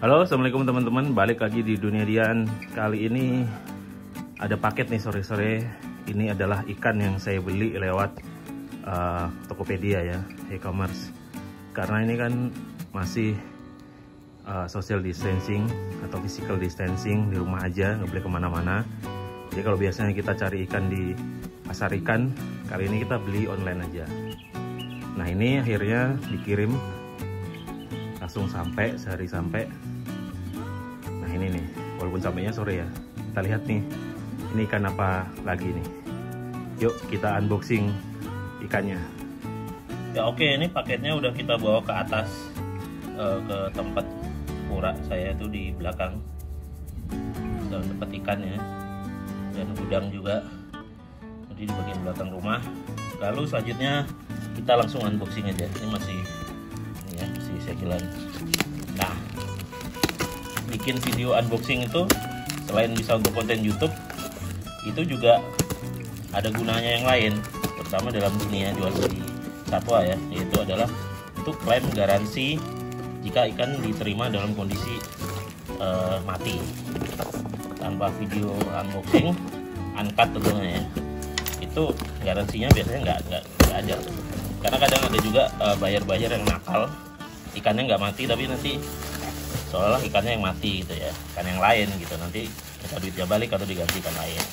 Halo, assalamualaikum teman-teman. Balik lagi di Dunia Dian. Kali ini ada paket nih sore-sore. Ini adalah ikan yang saya beli lewat Tokopedia ya, e-commerce. Karena ini kan masih social distancing atau physical distancing, di rumah aja, nggak boleh kemana-mana. Jadi kalau biasanya kita cari ikan di pasar ikan, kali ini kita beli online aja. Nah ini akhirnya dikirim, langsung sampai, sehari sampai. Nah ini nih, walaupun sampainya sore ya, kita lihat nih, ini ikan apa lagi nih. Yuk kita unboxing ikannya. Ya oke, ini paketnya udah kita bawa ke atas, ke tempat pura saya itu di belakang, tempat ikannya, dan gudang juga, jadi di bagian belakang rumah. Lalu selanjutnya kita langsung unboxing aja. Ini masih sekilan. Nah, bikin video unboxing itu selain bisa untuk konten YouTube, itu juga ada gunanya yang lain, terutama dalam dunia jual beli satwa ya, yaitu adalah untuk klaim garansi jika ikan diterima dalam kondisi mati, tanpa video unboxing, uncut tentunya ya. Itu garansinya biasanya nggak ada, karena kadang ada juga buyer yang nakal, ikannya nggak mati tapi nanti seolah ikannya yang mati gitu ya, ikan yang lain gitu, nanti minta duitnya balik atau diganti ikan lain.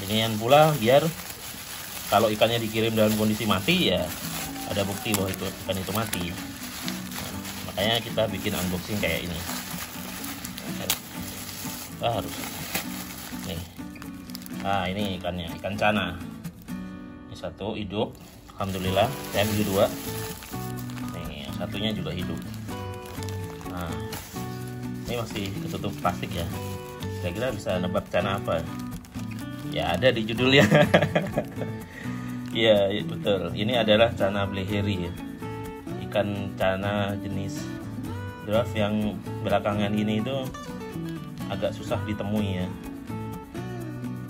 Demikian pula biar kalau ikannya dikirim dalam kondisi mati ya ada bukti bahwa itu ikan itu mati. Nah, makanya kita bikin unboxing kayak ini. Harus nih. Nah ini ikannya, ikan cana. Ini satu hidup, alhamdulillah. Saya beli dua. Nih satunya juga hidup. Nah ini masih ketutup plastik ya. Kira-kira bisa nebak cana apa? Ya ada di judulnya. Iya betul. Ini adalah cana bleheri ya. Ikan cana jenis dwarf yang belakangan ini itu agak susah ditemui ya.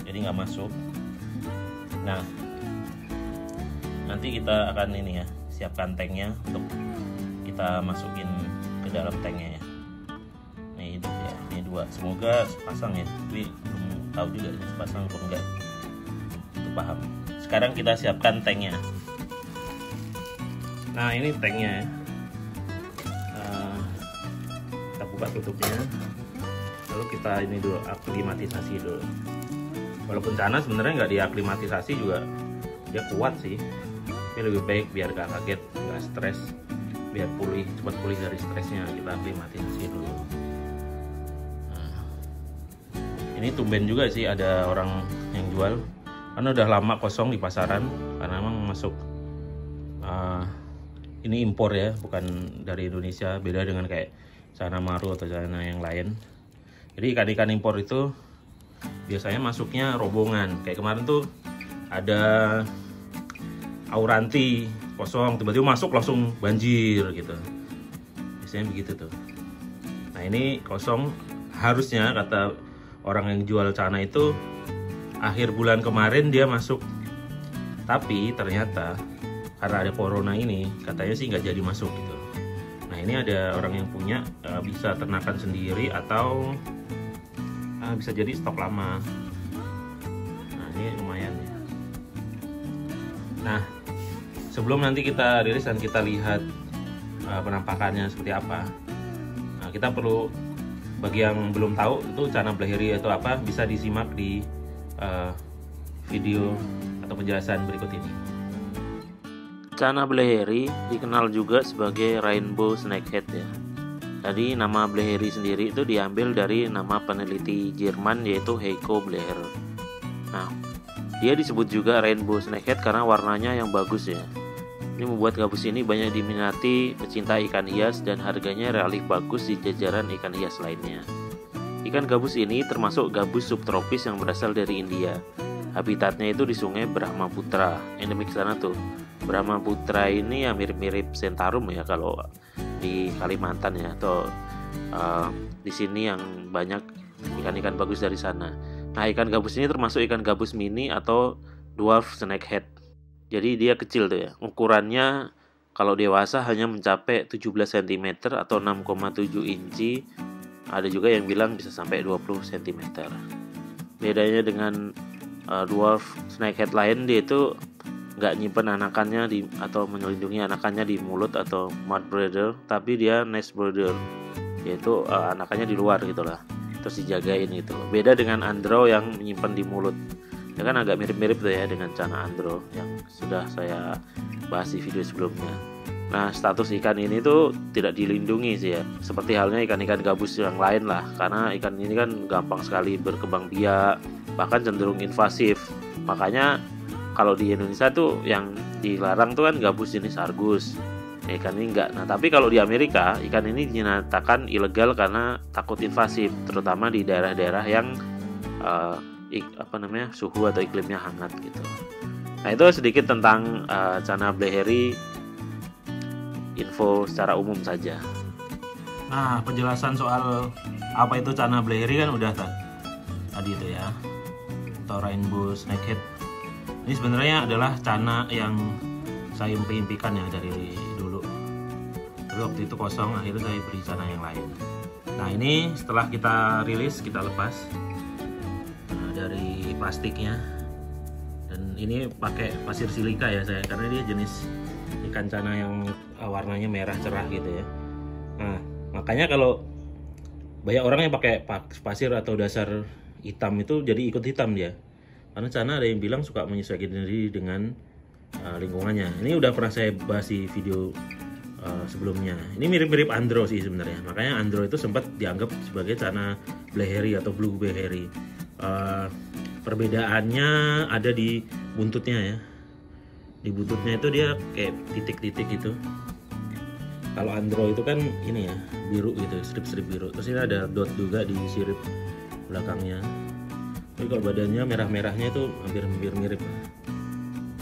Jadi nggak masuk. Nah nanti kita akan ini ya, siapkan tanknya untuk kita masukin ke dalam tanknya ya. Ini hidup ya, ini dua. Semoga sepasang ya, tapi belum tahu juga ini sepasang atau enggak. Itu paham. Sekarang kita siapkan tanknya. Nah ini tanknya ya. Kita buka tutupnya. Lalu kita ini dulu aklimatisasi dulu. Walaupun cana sebenarnya nggak diaklimatisasi juga dia kuat sih. Tapi lebih baik biar gak kaget, gak stres, biar cepat pulih dari stresnya, kita aklimatisasi dulu. Nah, ini tumben juga sih ada orang yang jual, karena udah lama kosong di pasaran, karena emang masuk ini impor ya, bukan dari Indonesia. Beda dengan kayak cana maru atau cana yang lain. Jadi ikan-ikan impor itu biasanya masuknya rombongan. Kayak kemarin tuh ada auranti kosong, tiba-tiba masuk langsung banjir gitu. Biasanya begitu tuh. Nah ini kosong, harusnya kata orang yang jual cana itu akhir bulan kemarin dia masuk. Tapi ternyata karena ada corona ini, katanya sih nggak jadi masuk gitu. Nah ini ada orang yang punya, bisa ternakan sendiri atau bisa jadi stok lama. Nah ini lumayan ya. Nah sebelum nanti kita rilis dan kita lihat penampakannya seperti apa, nah, kita perlu, bagi yang belum tahu itu cana bleheri atau apa, bisa disimak di video atau penjelasan berikut ini. Cana bleheri dikenal juga sebagai rainbow snakehead ya. Tadi nama bleheri sendiri itu diambil dari nama peneliti Jerman yaitu Heiko Bleher. Nah, dia disebut juga rainbow snakehead karena warnanya yang bagus ya. Ini membuat gabus ini banyak diminati pecinta ikan hias dan harganya relatif bagus di jajaran ikan hias lainnya. Ikan gabus ini termasuk gabus subtropis yang berasal dari India. Habitatnya itu di sungai Brahmaputra, endemik sana tuh. Brahmaputra ini ya mirip-mirip Sentarum ya kalau di Kalimantan ya, atau di sini yang banyak ikan-ikan bagus dari sana. Nah ikan gabus ini termasuk ikan gabus mini atau dwarf snakehead. Jadi dia kecil tuh ya, ukurannya Kalau dewasa hanya mencapai 17 cm atau 6,7 inci. Ada juga yang bilang bisa sampai 20 cm. Bedanya dengan dwarf snakehead lain, dia itu nggak nyimpen anakannya atau melindungi anakannya di mulut atau mouth breather, tapi dia nest breather, yaitu anakannya di luar gitulah, terus dijagain gitu. Beda dengan andro yang menyimpan di mulut. Ya kan agak mirip-mirip tuh ya dengan cana andro yang sudah saya bahas di video sebelumnya. Nah, status ikan ini tuh tidak dilindungi sih ya, seperti halnya ikan-ikan gabus yang lain lah, karena ikan ini kan gampang sekali berkembang biak, bahkan cenderung invasif. Makanya kalau di Indonesia tuh yang dilarang tuh kan gabus jenis Argus. Ikan ini enggak. Nah, tapi kalau di Amerika, ikan ini dinyatakan ilegal karena takut invasif, terutama di daerah-daerah yang suhu atau iklimnya hangat gitu. Nah, itu sedikit tentang Channa bleheri, info secara umum saja. Nah, penjelasan soal apa itu Channa bleheri kan udah tadi itu ya, atau rainbow snakehead. Ini sebenarnya adalah Channa yang saya impikan ya dari dulu. Tapi waktu itu kosong, akhirnya saya beli Channa yang lain. Nah, ini setelah kita rilis, kita lepas dari plastiknya. Dan ini pakai pasir silika ya saya, karena dia jenis ikan Channa yang warnanya merah cerah gitu ya. Nah, makanya kalau banyak orang yang pakai pasir atau dasar hitam itu jadi ikut hitam dia. Karena Channa ada yang bilang suka menyesuaikan diri dengan lingkungannya. Ini udah pernah saya bahas di video sebelumnya. Ini mirip-mirip andro sih sebenarnya. Makanya andro itu sempat dianggap sebagai Channa bleheri atau blue bleheri. Perbedaannya ada di buntutnya ya. Di buntutnya itu dia kayak titik-titik gitu. Kalau andro itu kan ini ya, biru gitu, strip-strip biru. Terus ini ada dot juga di sirip belakangnya. Tapi kalau badannya merah-merahnya itu hampir mirip.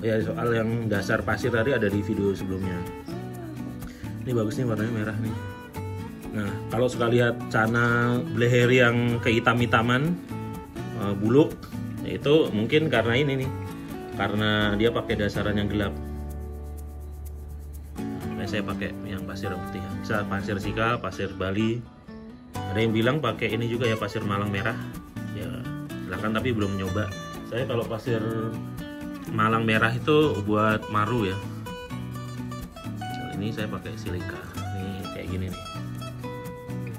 Ya, soal yang dasar pasir tadi ada di video sebelumnya. Ini bagus nih, warnanya merah nih. Nah, kalau suka lihat Channa bleheri yang kehitam-hitaman, buluk, itu mungkin karena ini nih, karena dia pakai dasaran yang gelap. Nah, saya pakai yang pasir putih, bisa pasir Sika, pasir Bali. Ada yang bilang pakai ini juga ya, pasir Malang merah. Ya, silakan, tapi belum nyoba. Saya kalau pasir Malang merah itu buat maru ya. Ini saya pakai silika. Ini kayak gini nih.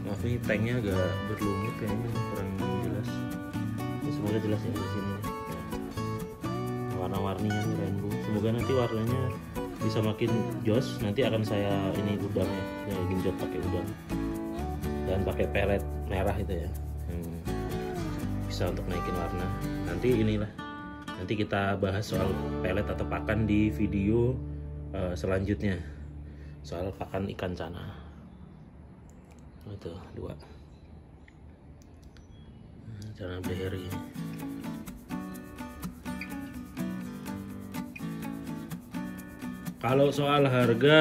Maaf nih, tanknya agak berlumut kayaknya, kurang jelas. Ini semoga jelas ya di sini. Warna-warninya nih rainbow. Semoga nanti warnanya bisa makin jos. Nanti akan saya ini udang ya, saya genjot pakai udang dan pakai pelet merah itu ya, bisa untuk naikin warna. Nanti inilah, nanti kita bahas soal pelet atau pakan di video selanjutnya, soal pakan ikan Channa. Itu 2 Channa bleheri. Kalau soal harga,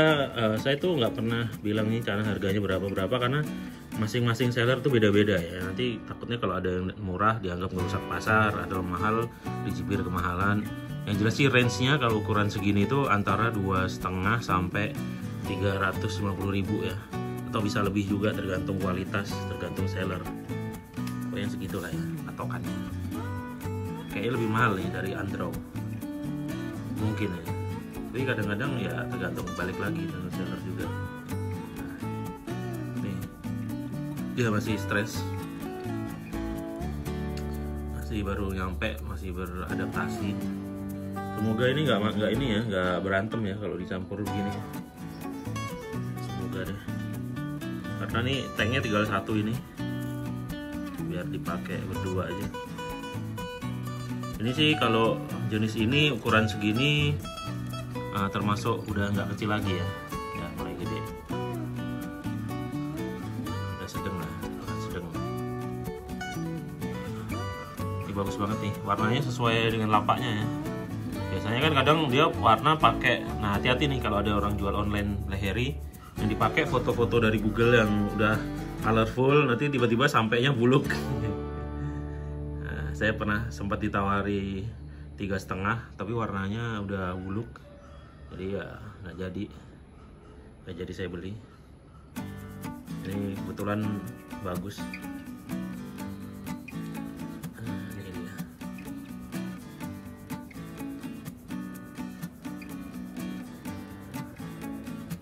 saya tuh nggak pernah bilang nih Channa harganya berapa karena masing-masing seller tuh beda-beda ya. Nanti takutnya kalau ada yang murah dianggap merusak pasar, ada yang mahal dicibir kemahalan. Yang jelas sih range-nya kalau ukuran segini itu antara 2,5 sampai 350.000 ya, atau bisa lebih juga tergantung kualitas, tergantung seller. Pokoknya segitulah ya patokannya. Kayaknya lebih mahal nih dari andro mungkin ya, tapi kadang-kadang ya tergantung, balik lagi dengan seller juga. Dia masih stres, masih baru nyampe, masih beradaptasi. Semoga ini nggak ini ya, nggak berantem ya kalau dicampur begini. Semoga deh, karena nih tanknya tinggal 1 ini, biar dipakai berdua aja. Ini sih kalau jenis ini ukuran segini termasuk udah nggak kecil lagi ya, ya mulai gede. Sedang lah, sedang. Ini bagus banget nih, warnanya sesuai dengan lapaknya ya. Biasanya kan kadang dia warna pakai, nah hati-hati nih kalau ada orang jual online bleheri yang dipakai foto-foto dari Google yang udah colorful, nanti tiba-tiba sampainya buluk. Nah, saya pernah sempat ditawari 3,5, tapi warnanya udah buluk, jadi ya nggak jadi. Nah, jadi saya beli. Ini kebetulan bagus. Ini dia.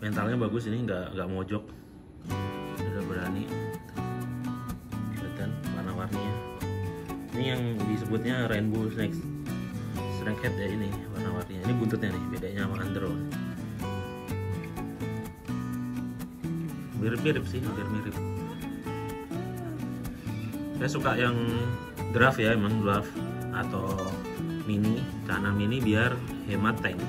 Mentalnya bagus, ini nggak mojok. Udah berani. Kelihatan warna-warninya. Ini yang disebutnya rainbow snakehead ya, ini warna-warninya. Ini buntutnya nih, bedanya sama Andro. Mirip-mirip sih, hampir mirip. Saya suka yang draft ya, emang draft atau mini, celana mini biar hemat tank.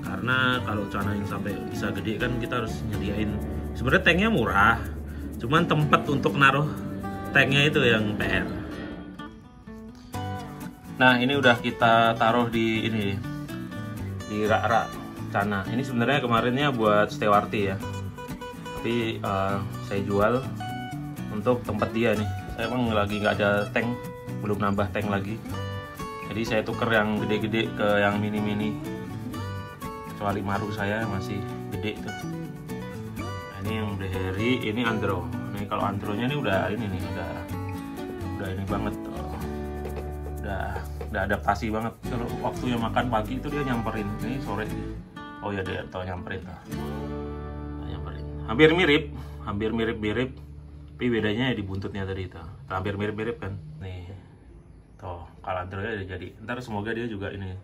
Karena kalau celana yang sampai bisa gede kan kita harus nyediain. Sebenarnya tanknya murah, cuman tempat untuk naruh tanknya itu yang PR. Nah, ini udah kita taruh di ini, di rak-rak celana. Ini sebenarnya kemarinnya buat Stewarti ya, tapi saya jual untuk tempat dia nih. Saya emang lagi nggak ada tank, belum nambah tank lagi, jadi saya tuker yang gede-gede ke yang mini-mini, kecuali Maru saya masih gede tuh. Nah, ini yang Blaehery, ini Andro. Nih kalau Andronya ini udah ini nih, udah ini banget, udah adaptasi banget. Kalau waktunya makan pagi itu dia nyamperin, ini sore sih. Oh ya, dia tahu nyamperin tuh. Hampir mirip, tapi bedanya ya di buntutnya tadi itu. Hampir mirip kan. Nih, tuh kalau Andronya udah jadi. Ntar semoga dia juga ini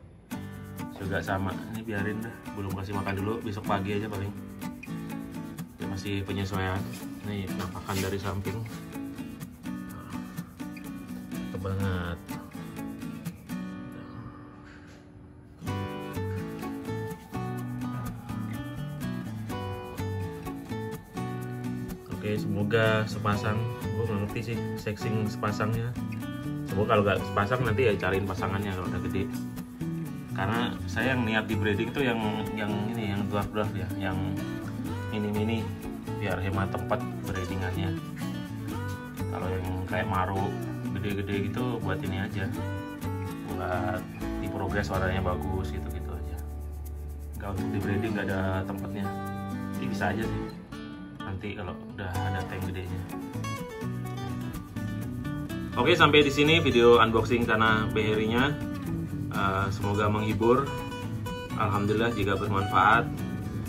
juga sama. Ini biarin dah, belum kasih makan dulu, besok pagi aja paling. Dia masih penyesuaian. Nih makan dari samping. Mantap banget. Oke, semoga sepasang. Gue nggak ngerti sih sexing sepasangnya. Semoga kalau nggak sepasang nanti ya cariin pasangannya kalau udah gede. Karena saya yang niat di breeding itu yang ini, yang dwarf ya, yang mini biar hemat tempat breedingannya. Kalau yang kayak Maru gede-gede gitu buat ini aja, buat di progres warnanya bagus gitu aja. Nggak untuk di breeding nggak ada tempatnya. Jadi bisa aja sih nanti kalau udah ada tank gedenya. Oke, sampai di sini video unboxing celana Blaehery-nya. Semoga menghibur. Alhamdulillah jika bermanfaat.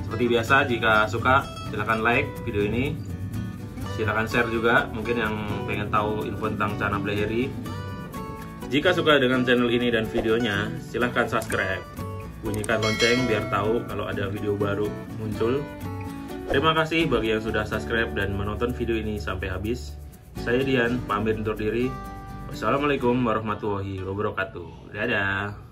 Seperti biasa, jika suka silahkan like video ini, silahkan share juga mungkin yang pengen tahu info tentang celana Blaehery. Jika suka dengan channel ini dan videonya, silahkan subscribe, bunyikan lonceng biar tahu kalau ada video baru muncul. Terima kasih bagi yang sudah subscribe dan menonton video ini sampai habis. Saya Dian, pamit undur diri. Wassalamualaikum warahmatullahi wabarakatuh. Dadah.